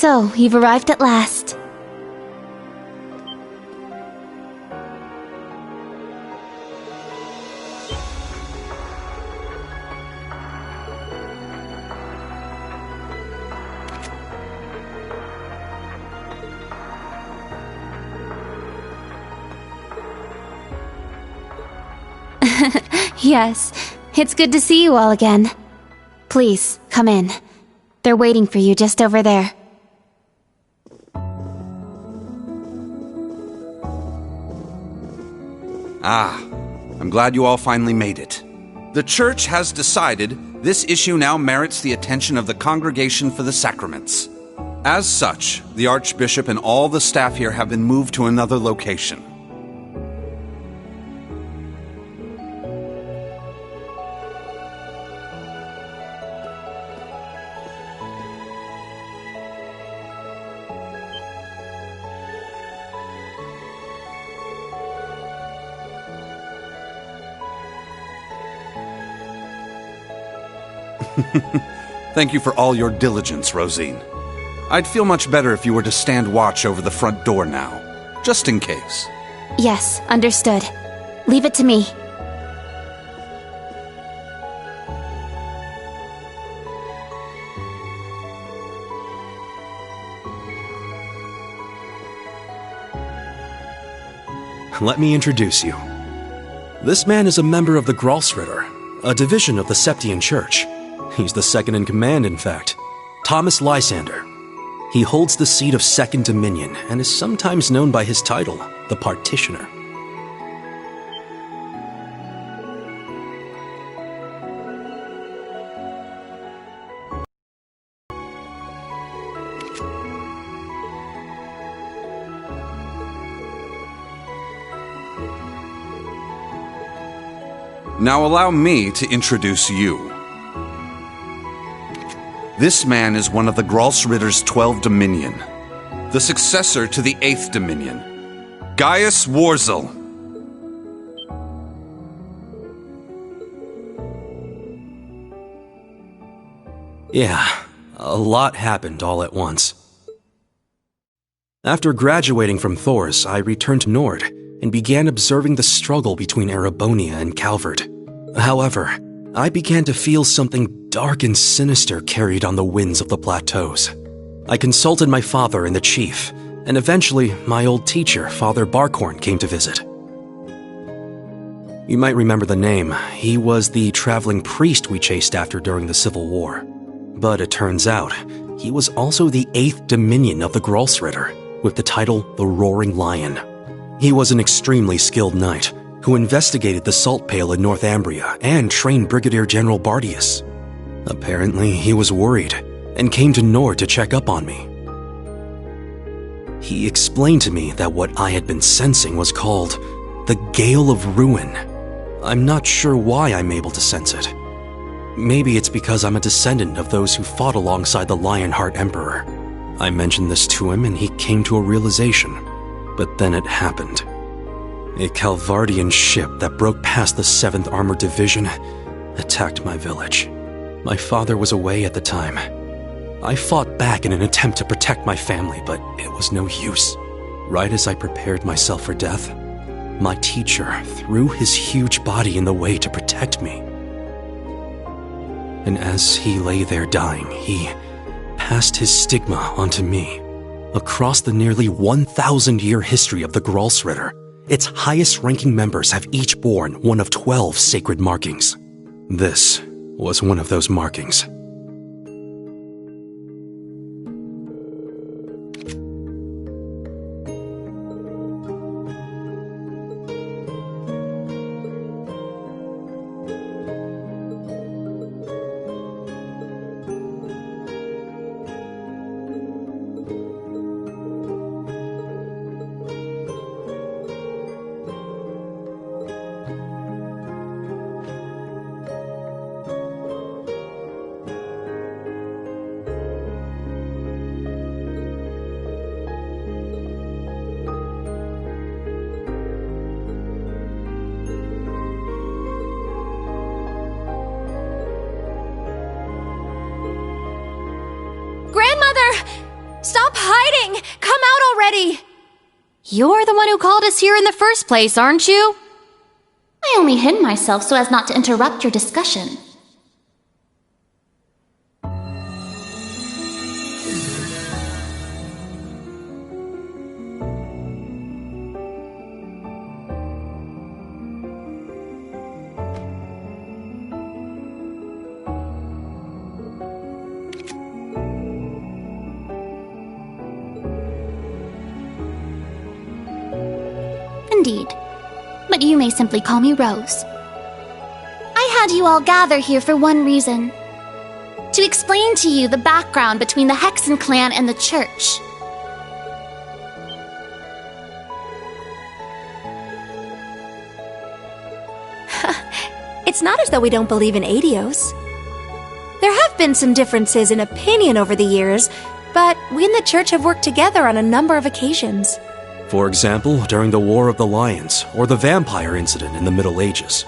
So, you've arrived at last. Yes, it's good to see you all again. Please, come in. They're waiting for you just over there. I'm glad you all finally made it. The church has decided this issue now merits the attention of the Congregation for the Sacraments. As such, the Archbishop and all the staff here have been moved to another location. Thank you for all your diligence, Rosine. I'd feel much better if you were to stand watch over the front door now, just in case. Yes, understood. Leave it to me. Let me introduce you. This man is a member of the Gralsritter, a division of the Septian Church. He's the second in command, in fact. Thomas Lysander. He holds the seat of Second Dominion and is sometimes known by his title, the Partitioner. Now allow me to introduce you. This man is one of the Gralsritter's 12 Dominion, the successor to the 8th Dominion, Gaius Warzel. Yeah, a lot happened all at once. After graduating from Thors, I returned to Nord and began observing the struggle between Erebonia and Calvard. However, I began to feel something dark and sinister carried on the winds of the plateaus. I consulted my father and the chief, and eventually my old teacher, Father Barkhorn, came to visit. You might remember the name. He was the traveling priest we chased after during the Civil War. But it turns out, he was also the 8th Dominion of the Gralsritter, with the title the Roaring Lion. He was an extremely skilled knight, who investigated the Salt Pale in Northumbria and trained Brigadier General Bardius. Apparently, he was worried and came to Nord to check up on me. He explained to me that what I had been sensing was called the Gale of Ruin. I'm not sure why I'm able to sense it. Maybe it's because I'm a descendant of those who fought alongside the Lionheart Emperor. I mentioned this to him and he came to a realization. But then it happened. A Calvardian ship that broke past the 7th Armored Division attacked my village. My father was away at the time. I fought back in an attempt to protect my family, but it was no use. Right as I prepared myself for death, my teacher threw his huge body in the way to protect me. And as he lay there dying, he passed his stigma onto me. Across the nearly 1,000-year history of the Grolsritter, its highest-ranking members have each borne one of 12 sacred markings. This was one of those markings. Stop hiding! Come out already! You're the one who called us here in the first place, aren't you? I only hid myself so as not to interrupt your discussion. Indeed. But you may simply call me Rose. I had you all gather here for one reason. To explain to you the background between the Hexen clan and the Church. It's not as though we don't believe in Adios. There have been some differences in opinion over the years, but we and the Church have worked together on a number of occasions. For example, during the War of the Lions, or the vampire incident in the Middle Ages.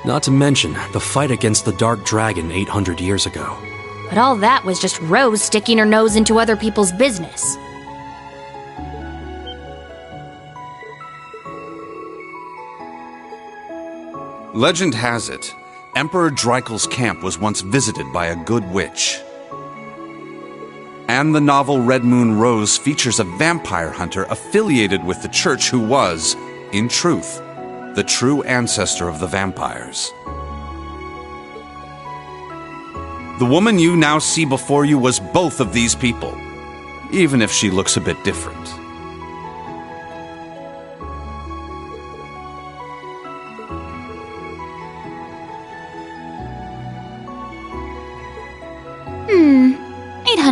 Not to mention the fight against the Dark Dragon 800 years ago. But all that was just Rose sticking her nose into other people's business. Legend has it, Emperor Dreikel's camp was once visited by a good witch. And the novel Red Moon Rose features a vampire hunter affiliated with the Church who was, in truth, the true ancestor of the vampires. The woman you now see before you was both of these people, even if she looks a bit different.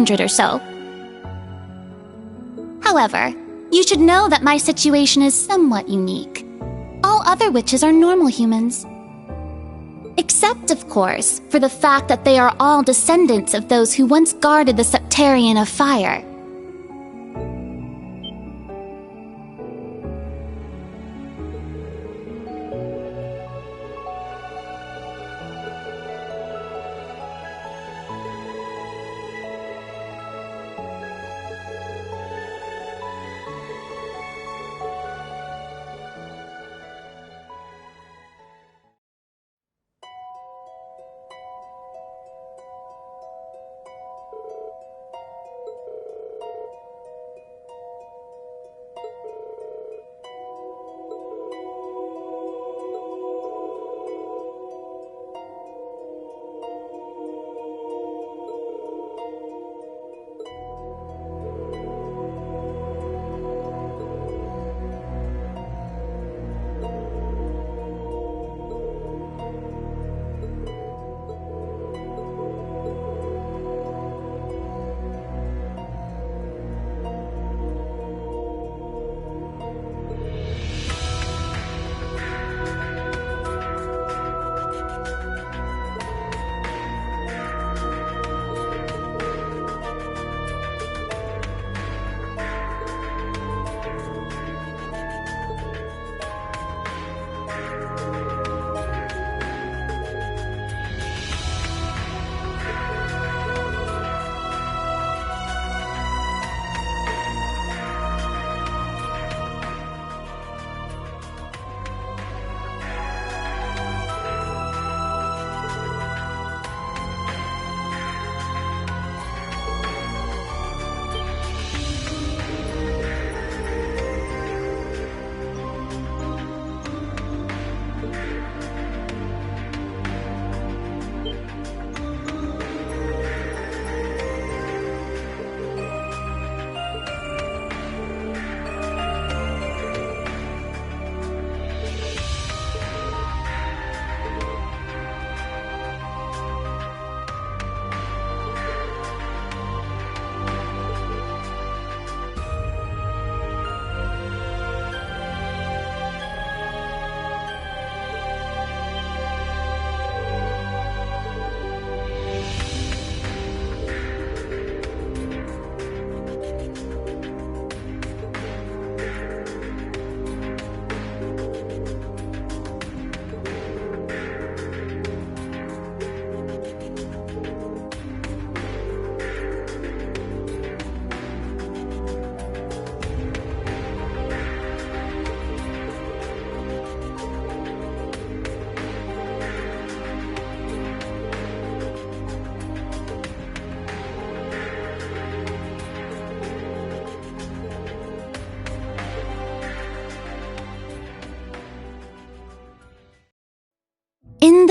Or so. However, you should know that my situation is somewhat unique. All other witches are normal humans. Except, of course, for the fact that they are all descendants of those who once guarded the Septarian of Fire.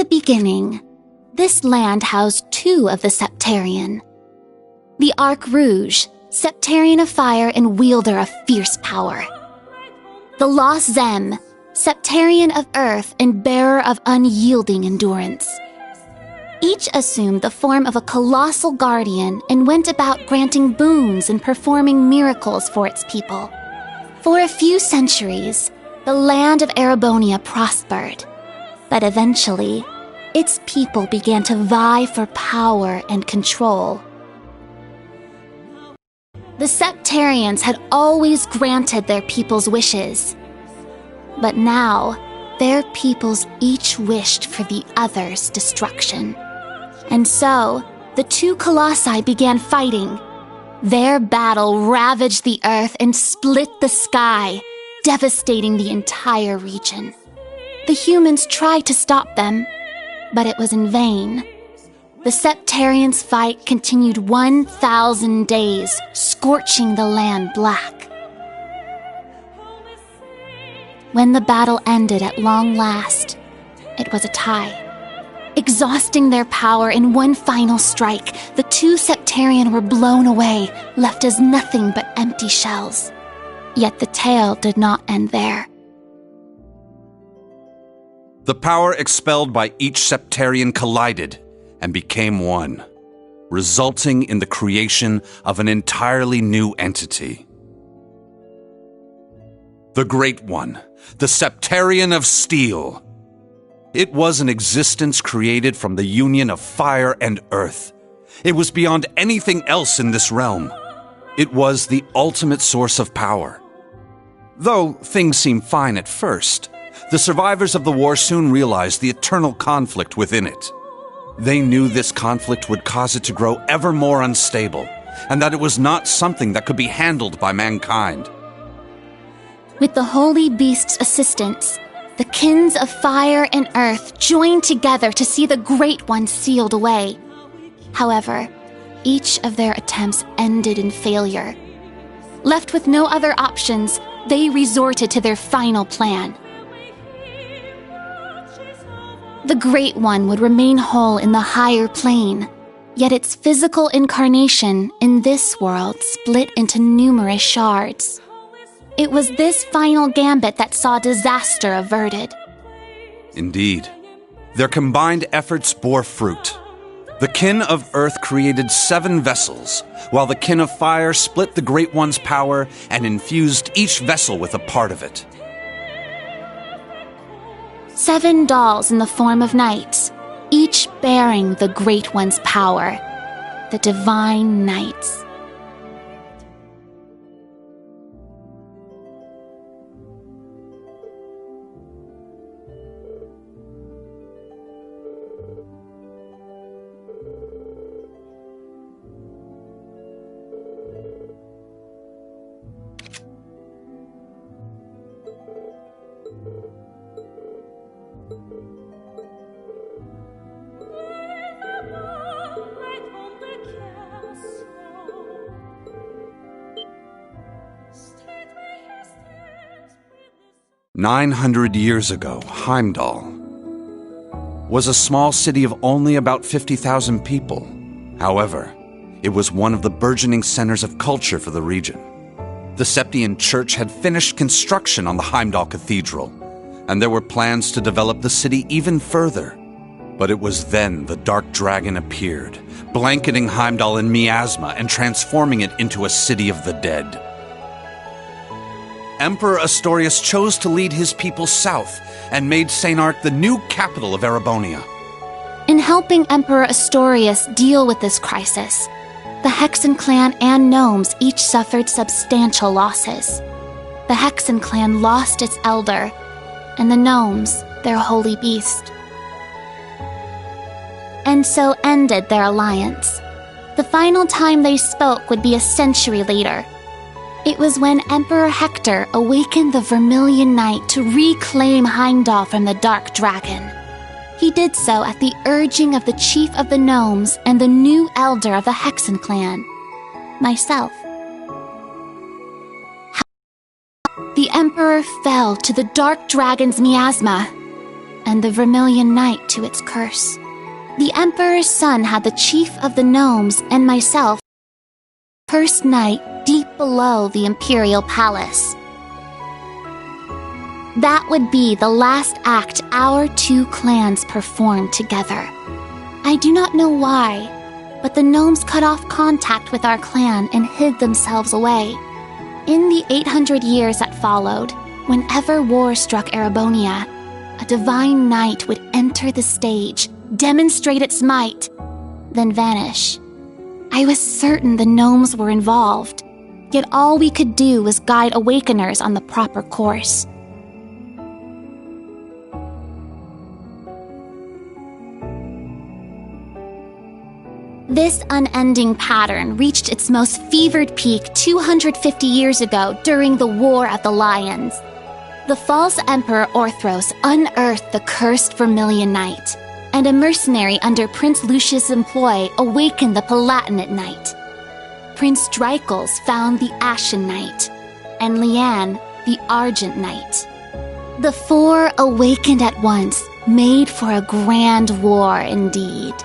the beginning, this land housed two of the Septarian. The Arc Rouge, Septarian of fire and wielder of fierce power. The Lost Zem, Septarian of earth and bearer of unyielding endurance. Each assumed the form of a colossal guardian and went about granting boons and performing miracles for its people. For a few centuries, the land of Erebonia prospered, but eventually, its people began to vie for power and control. The Septarians had always granted their people's wishes, but now their peoples each wished for the other's destruction. And so, the two colossi began fighting. Their battle ravaged the earth and split the sky, devastating the entire region. The humans tried to stop them, but it was in vain. The Septarians' fight continued 1,000 days, scorching the land black. When the battle ended at long last, it was a tie. Exhausting their power in one final strike, the two Septarian were blown away, left as nothing but empty shells. Yet the tale did not end there. The power expelled by each Septarian collided and became one, resulting in the creation of an entirely new entity. The Great One, the Septarian of Steel. It was an existence created from the union of fire and earth. It was beyond anything else in this realm. It was the ultimate source of power. Though things seemed fine at first, the survivors of the war soon realized the eternal conflict within it. They knew this conflict would cause it to grow ever more unstable, and that it was not something that could be handled by mankind. With the Holy Beast's assistance, the kins of fire and earth joined together to see the Great One sealed away. However, each of their attempts ended in failure. Left with no other options, they resorted to their final plan. The Great One would remain whole in the higher plane, yet its physical incarnation in this world split into numerous shards. It was this final gambit that saw disaster averted. Indeed, their combined efforts bore fruit. The kin of Earth created 7 vessels, while the kin of Fire split the Great One's power and infused each vessel with a part of it. 7 dolls in the form of knights, each bearing the Great One's power, the Divine Knights. "900 years ago, Heimdall was a small city of only about 50,000 people. However, it was one of the burgeoning centers of culture for the region. The Septian Church had finished construction on the Heimdall Cathedral, and there were plans to develop the city even further. But it was then the Dark Dragon appeared, blanketing Heimdall in miasma and transforming it into a city of the dead. Emperor Astorius chose to lead his people south and made St. Arc the new capital of Erebonia. In helping Emperor Astorius deal with this crisis, the Hexen clan and gnomes each suffered substantial losses. The Hexen clan lost its elder, and the gnomes their holy beast. And so ended their alliance. The final time they spoke would be a century later. It was when Emperor Hector awakened the Vermilion Knight to reclaim Heimdall from the Dark Dragon. He did so at the urging of the chief of the gnomes and the new elder of the Hexen clan, myself. The Emperor fell to the Dark Dragon's miasma, and the Vermilion Knight to its curse. curse. The Emperor's son had the chief of the gnomes and myself first night deep below the Imperial Palace. That would be the last act our two clans performed together. I do not know why, but the gnomes cut off contact with our clan and hid themselves away. In the 800 years that followed, whenever war struck Erebonia, a divine knight would enter the stage, demonstrate its might, then vanish. I was certain the gnomes were involved, yet all we could do was guide awakeners on the proper course. This unending pattern reached its most fevered peak 250 years ago during the War of the Lions. The false Emperor Orthros unearthed the cursed Vermilion Knight, and a mercenary under Prince Lucius' employ awakened the Palatinate Knight. Prince Dreichels found the Ashen Knight, and Leanne the Argent Knight. The four awakened at once, made for a grand war indeed.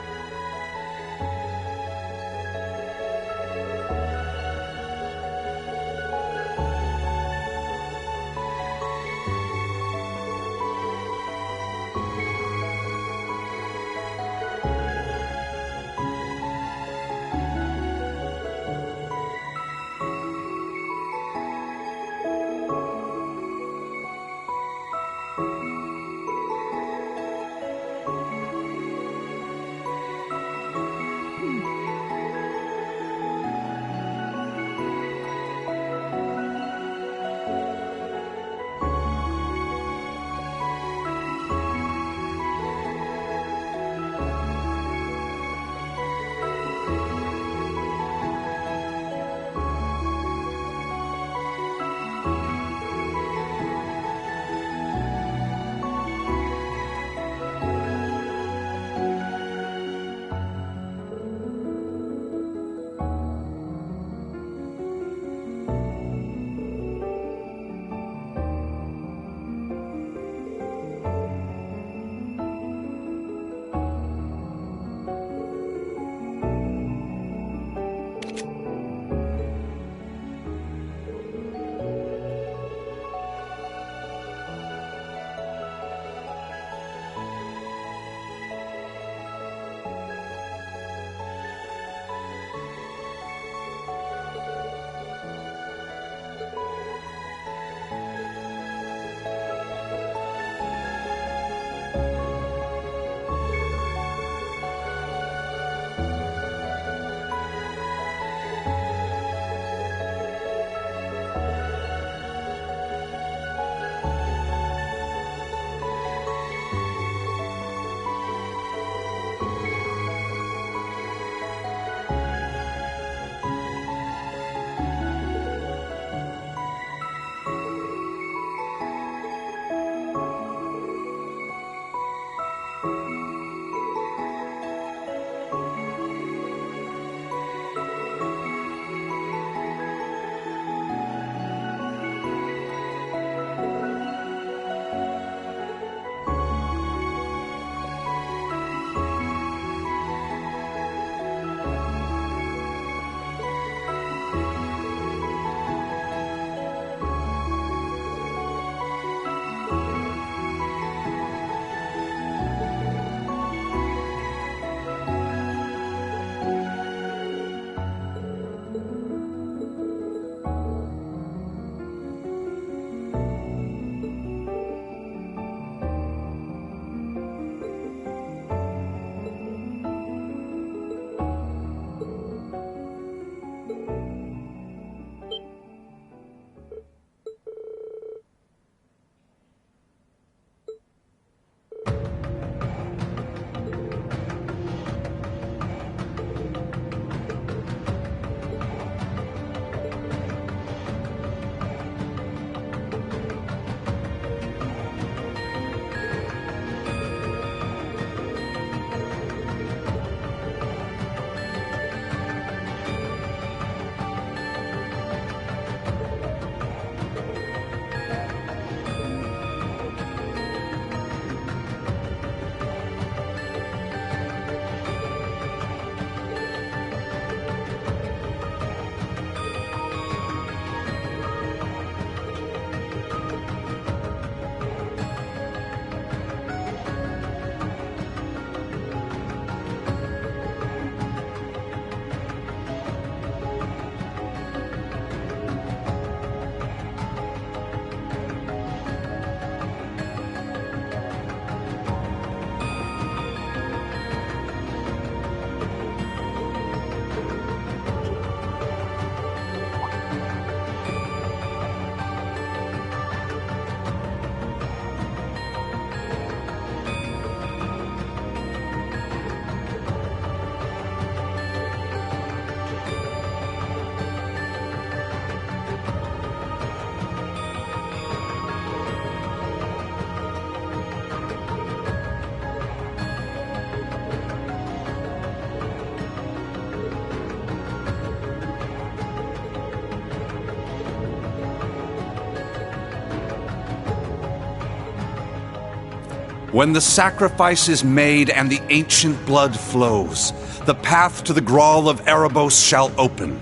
When the sacrifice is made and the ancient blood flows, the path to the Grawl of Erebos shall open.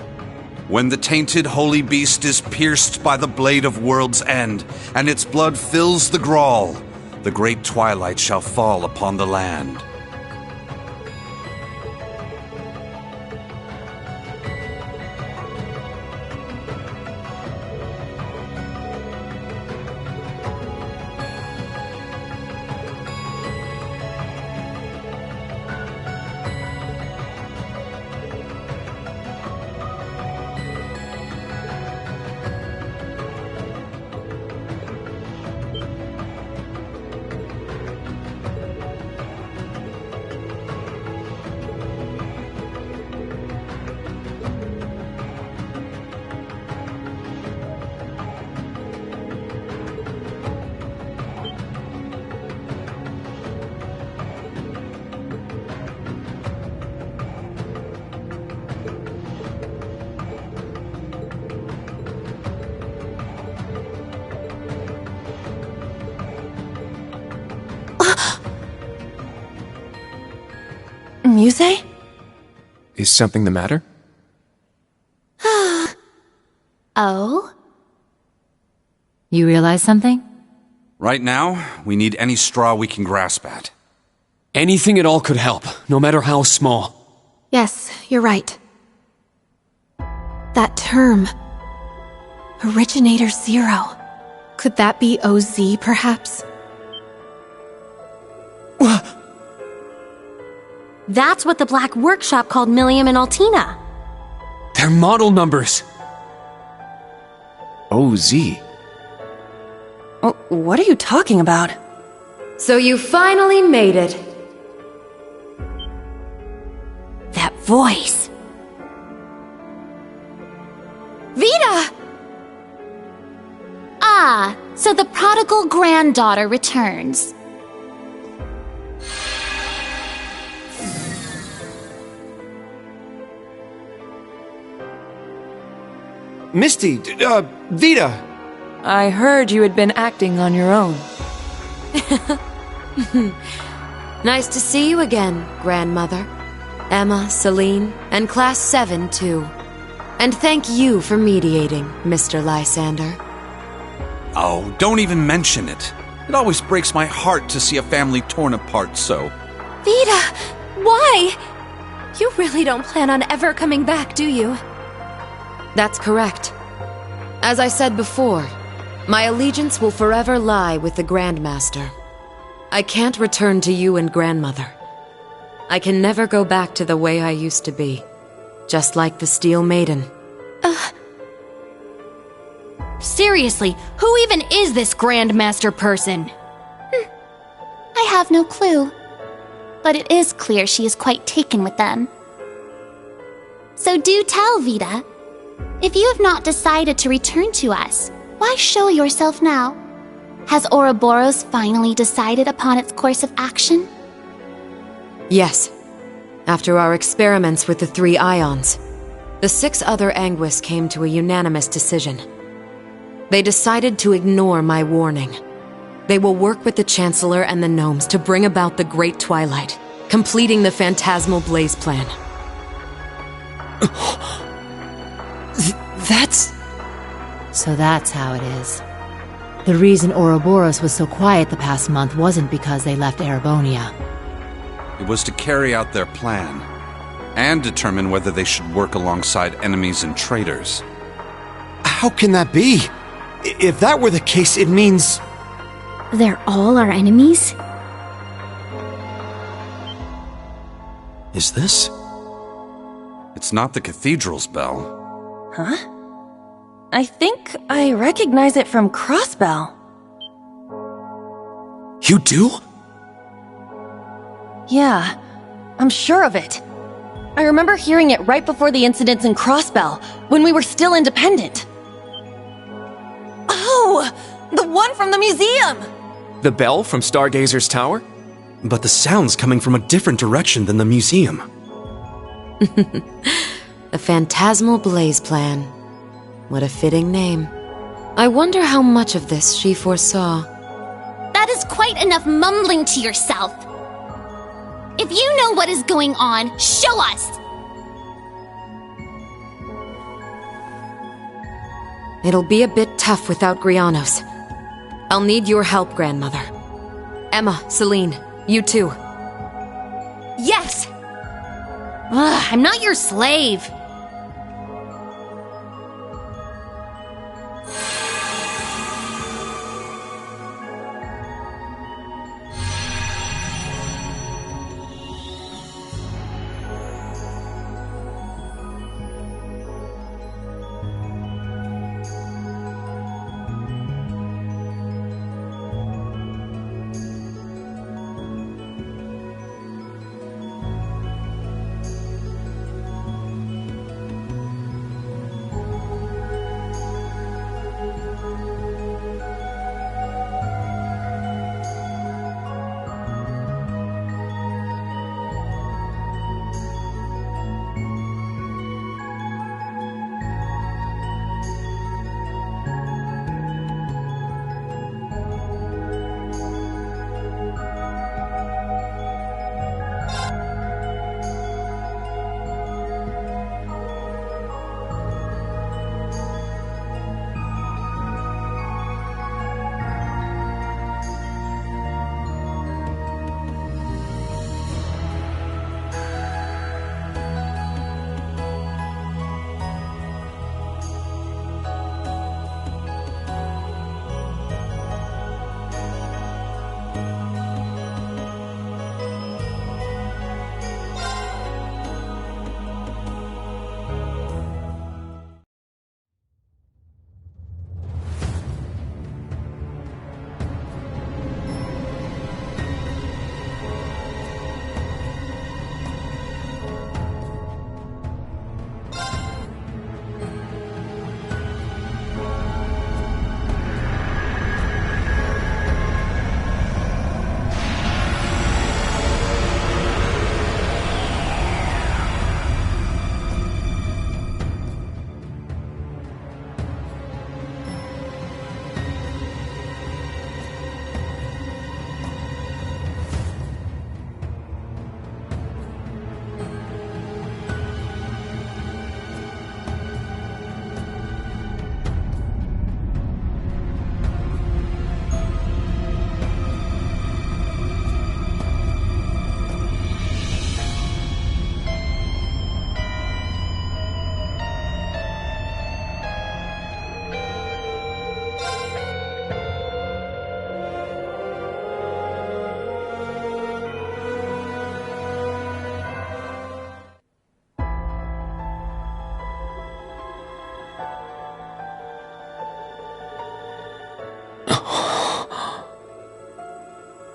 When the tainted holy beast is pierced by the blade of World's End, and its blood fills the Grawl, the great twilight shall fall upon the land. Muse? Is something the matter? Oh? You realize something? Right now, we need any straw we can grasp at. Anything at all could help, no matter how small. Yes, you're right. That term. Originator Zero. Could that be OZ, perhaps? That's what the Black Workshop called Millium and Altina. They're model numbers. OZ. Oh, what are you talking about? So you finally made it. That voice. Vita! Ah, so the prodigal granddaughter returns. Misty, Vita! I heard you had been acting on your own. Nice to see you again, Grandmother. Emma, Celine, and Class 7, too. And thank you for mediating, Mr. Lysander. Oh, don't even mention it. It always breaks my heart to see a family torn apart so. Vita! Why? You really don't plan on ever coming back, do you? That's correct. As I said before, my allegiance will forever lie with the Grandmaster. I can't return to you and Grandmother. I can never go back to the way I used to be. Just like the Steel Maiden. Seriously, who even is this Grandmaster person? I have no clue. But it is clear she is quite taken with them. So do tell, Vita. If you have not decided to return to us, why show yourself now? Has Ouroboros finally decided upon its course of action? Yes. After our experiments with the 3 ions, the 6 other Anguis came to a unanimous decision. They decided to ignore my warning. They will work with the Chancellor and the Gnomes to bring about the Great Twilight, completing the Phantasmal Blaze Plan. So that's how it is. The reason Ouroboros was so quiet the past month wasn't because they left Erebonia. It was to carry out their plan, and determine whether they should work alongside enemies and traitors. How can that be? If that were the case, it means... They're all our enemies? Is this? It's not the cathedral's bell. Huh? I think I recognize it from Crossbell. You do? Yeah, I'm sure of it. I remember hearing it right before the incidents in Crossbell, when we were still independent. Oh! The one from the museum! The bell from Stargazer's Tower? But the sound's coming from a different direction than the museum. The Phantasmal Blaze Plan. What a fitting name. I wonder how much of this she foresaw. That is quite enough mumbling to yourself. If you know what is going on, show us! It'll be a bit tough without Grianos. I'll need your help, Grandmother. Emma, Celine, you too. Yes! Ugh, I'm not your slave.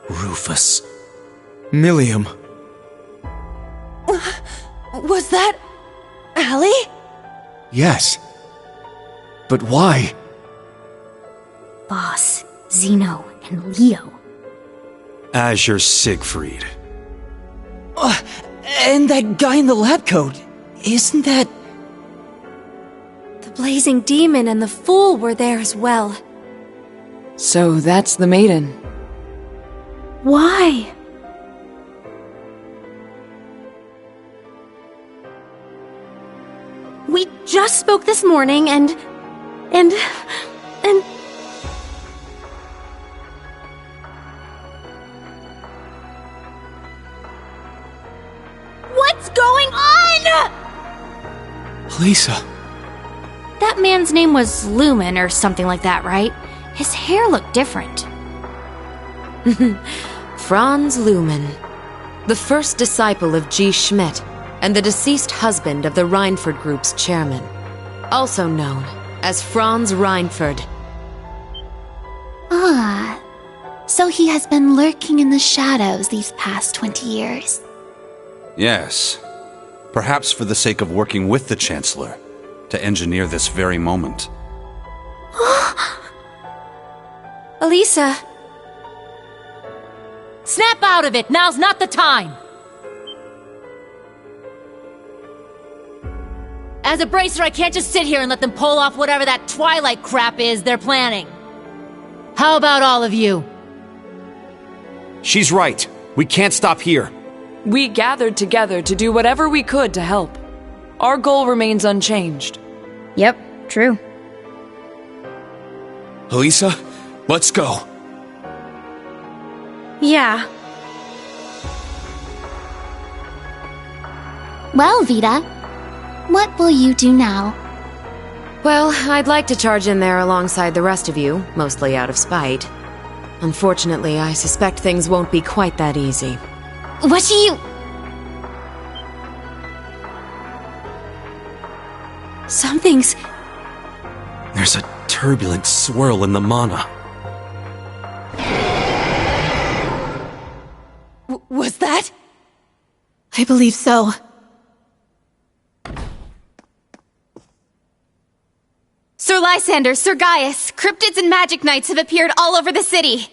Rufus. Millium. Was that... Allie? Yes. But why? Boss, Zeno, and Leo. Azure Siegfried. And that guy in the lab coat, isn't that... The blazing demon and the fool were there as well. So that's the maiden. Why? We just spoke this morning and... What's going on?! Lisa. That man's name was Lumen or something like that, right? His hair looked different. Franz Lumen, the first disciple of G. Schmidt and the deceased husband of the Reinford Group's chairman, also known as Franz Reinford. Ah, so he has been lurking in the shadows these past 20 years. Yes. Perhaps for the sake of working with the Chancellor to engineer this very moment. Elisa! Snap out of it! Now's not the time! As a bracer, I can't just sit here and let them pull off whatever that Twilight crap is they're planning. How about all of you? She's right. We can't stop here. We gathered together to do whatever we could to help. Our goal remains unchanged. Yep, true. Elisa, let's go. Yeah. Well, Vita, what will you do now? Well, I'd like to charge in there alongside the rest of you, mostly out of spite. Unfortunately, I suspect things won't be quite that easy. What do you... Something's... There's a turbulent swirl in the mana. Was that? I believe so. Sir Lysander, Sir Gaius, cryptids and magic knights have appeared all over the city.